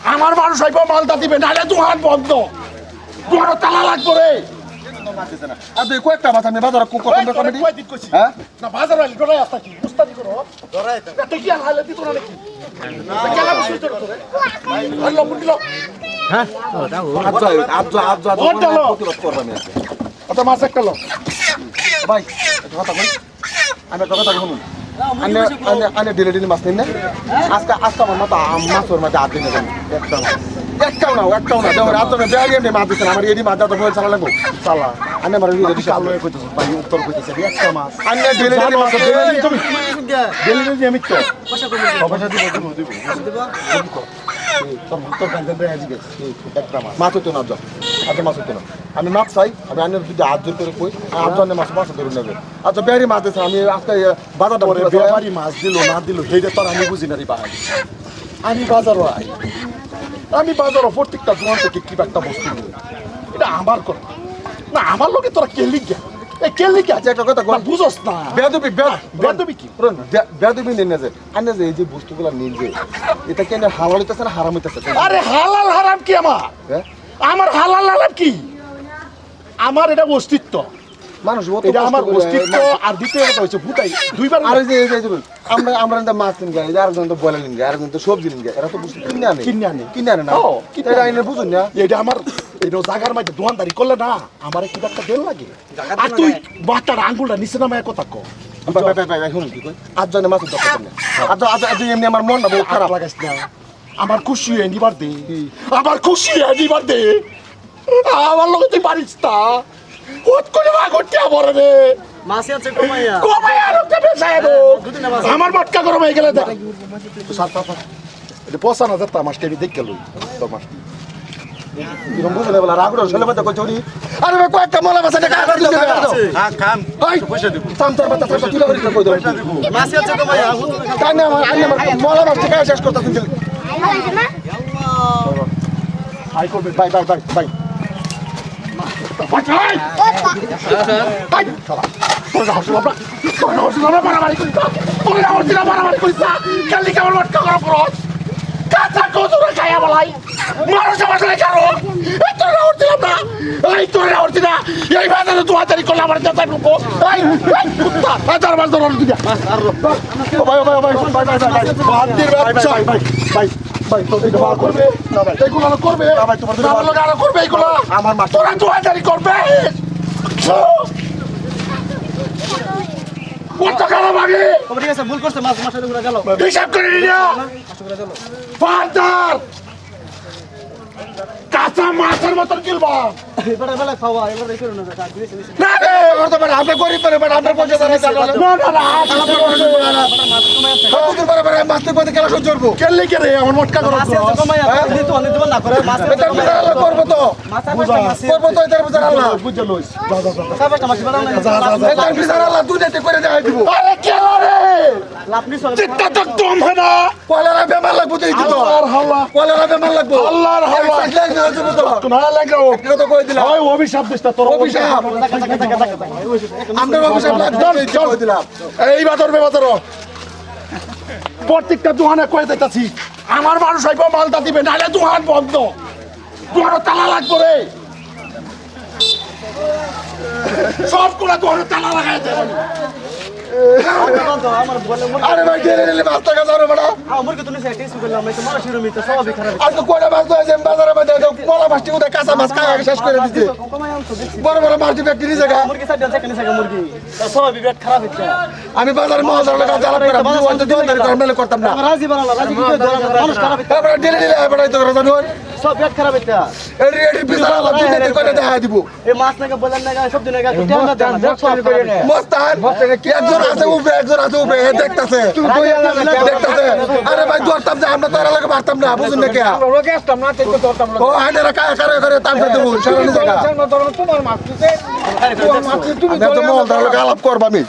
আমার মানুষ হইব মালটা দিবে নাহলে দোকান বন্ধ তোমার তালা লাগবে রে আদে কয়েকটা মাছ আমি বাজারে কত কমিটি হ্যাঁ না বাজার আইল ডরাই আসতা কি উস্তাদি করো ডরাই এটা কি আর হালে দিত না নাকি কেলা বসে তোর তোরে আল্লাহ বুঝলো হ্যাঁ আজ প্রতিরোধ করব আমি আচ্ছা মাছ একটা লো ভাই একটা কথা কই আমি একটা কথা শুনুন আনে ডিলে মাছ নিন না আজকে আমার মাথা মাছের মাঝে হাত দিনে একটাও না দেখো রাত বেড়িয়ে মাছ দিচ্ছেন আমার এডি মাছ দাও তো চালা লাগবো চালা আনে আমার কালো কইতেছ ভাই উত্তর কইতেছে একটা মাছ আনে ডিলে মাছ ডিলে আমি তো পয়সা দিব তোর উত্তর কান্দে রে আজকে একটা মাছ হতো না যাও আচ্ছা মাছ হতো না আমি মাছ চাই আমি আনের যদি হাত জোর করে কই হাত জন্য মাছ ধরে নেবে আচ্ছা বেড়ি মাছ দিচ্ছে আমি আজকে বাজারটা বেড়ি মাছ দিল না দিল সেইটা তো আমি বুঝি না রে ভাই আমি বাজারও আই আমি বাজারও প্রত্যেকটা দোকান থেকে কি একটা বস্তু নিই এটা আমার কথা না আমার লোকে তোরা কেলি গিয়া এই কেলি গিয়া একটা কথা বুঝোস না বেদবি কি বেদবি নেই না যে আনে যে এই যে বস্তুগুলা নিন যে এটা কেন হালাল হইতেছে না হারাম হইতেছে আরে হালাল হারাম কি আমার হালাল হারাম কি আমার এটা অস্তিত্ব মানুষ এটা আমার অস্তিত্ব আর দ্বিতীয় কথা হচ্ছে ভুতাই দুইবার আর যে আমরা মাছ নিন গাই আরেকজন তো বলে নিন গাই আরেকজন তো সবজি নিন গাই এরা তো বুঝতে কিনে আনে না এটা আইনে বুঝুন না এটা আমার এটা জাগার মধ্যে দোকানদারি করলে না আমার কি একটা দেন লাগে আর তুই বাচ্চার আঙ্গুলটা নিচে নামায় কথা কো শুনুন কি কই আজ জানে মাছ দরকার নেই আজ এমনি আমার মনটা বহু খারাপ লাগাইস না আমার খুশি হয়ে নিবার দে আমার খুশি হয়ে নিবার দে আমার লোক তুই পারিস তা কত করে মা করতে আবরে রে মাছে আছে কমাইয়া কমাইয়া রক্ত বেসায় আমার মটকা গরম হয়ে গেলে দেখ সাত এটা পয়সা না যেত মাছকে আমি দেখে লই তোর মাছ এরকম বুঝলে বলা রাগুড় ছেলে বাচ্চা কই চুরি আরে ভাই কয়েকটা মলা মাছ এটা কাটা দিতে হ্যাঁ খান পয়সা দিব সামতার বাচ্চা সামতা তুলে কই দেব মাছে আছে কমাইয়া কানে আমার মলা মাছ থেকে শেষ করতে দিন আই করবে বাই করবে আমার মাছ তোরা দোয়াদারি করবে কত কালো মাগে ঠিক আছে ভুল করছে মাছ মাছের উপরে গেল হিসাব করে নিও ফাদার কাঁচা মাছের মতন কিলবা এবারে বেলা খাওয়া এবারে রেখে না না রে ওর তো মানে আমরা গরিব করে মানে আমরা পয়সা দেন না মাছ তো কত খেলা সহ্য করবো কেলে কে রে আমার মটকা করো মাছ আছে কমাইয়া দিতে অনেক দিন না করে মাছ করবো তো মাছ আছে করবো তো এটার বিচার আল্লাহ বুঝে লইস যা সাবাটা মাছ বানাও না এটার বিচার আল্লাহ দুনিয়াতে করে দেখাই দিব আরে কেলা রে লাপনি সব চিত্তা তো দম হয় না কলেরা বেমার লাগবো তো এই তো আল্লাহর হাওলা কলেরা বেমার লাগবো আল্লাহর হাওলা না লাগো এটা তো কই দিলাম ওই অভিশাপ দিছটা তোর অভিশাপ আমরা অভিশাপ লাগবে দিলাম এই বাদর বেবাদর প্রত্যেকটা দোকানে কয়ে দিতেছি আমার মানুষ হইব মালটা দিবে নাহলে দোকান বন্ধ দোকানে তালা লাগবে রে সবগুলা দোকানে তালা লাগাই দেবে আমার বলে আরে ভাই গেলে মাছ টাকা ধরো বড় আমার কে তুমি টেস্ট করলাম এই তো মাছ শিরোমি তো সবই খারাপ আজকে কয়টা মাছ ধরেছে বাজারে মধ্যে কলা মাছটি উঠে কাঁচা মাছ খাওয়া শেষ করে দিচ্ছে কমাই আনছো দেখছি বড় বড় মাছটি ব্যক্তি জায়গা মুরগি সাইড আছে কেন সাইড মুরগি সবই পেট খারাপ হচ্ছে আমি বাজারে মাছ ধরলে জ্বালা করে অন্ত দোকানদারি করলে করতাম না রাজি বানালা রাজি কি মানুষ খারাপ হচ্ছে তারপরে ডেলে এবারে তো জানুন সব পেট খারাপ হচ্ছে এর বিচার আল্লাহ দুনিয়াতে করে দেখা দিব এই মাছ নাকি বলেন না সব দিন নাকি টেন না দেন সব করে না মস্তান একজন আছে উপরে দেখতাছে দেখতাছে আরে ভাই ধরতাম যে আমরা তারা লাগে মারতাম না বুঝুন না কে লোকে আসতাম না তেল ধরতাম না ও আইনারা কায়া করে তার সাথে সারানি জায়গা তোমার মাছ তোমার মাছ তুমি আমি তো মহল ধরলে আলাপ করব আমি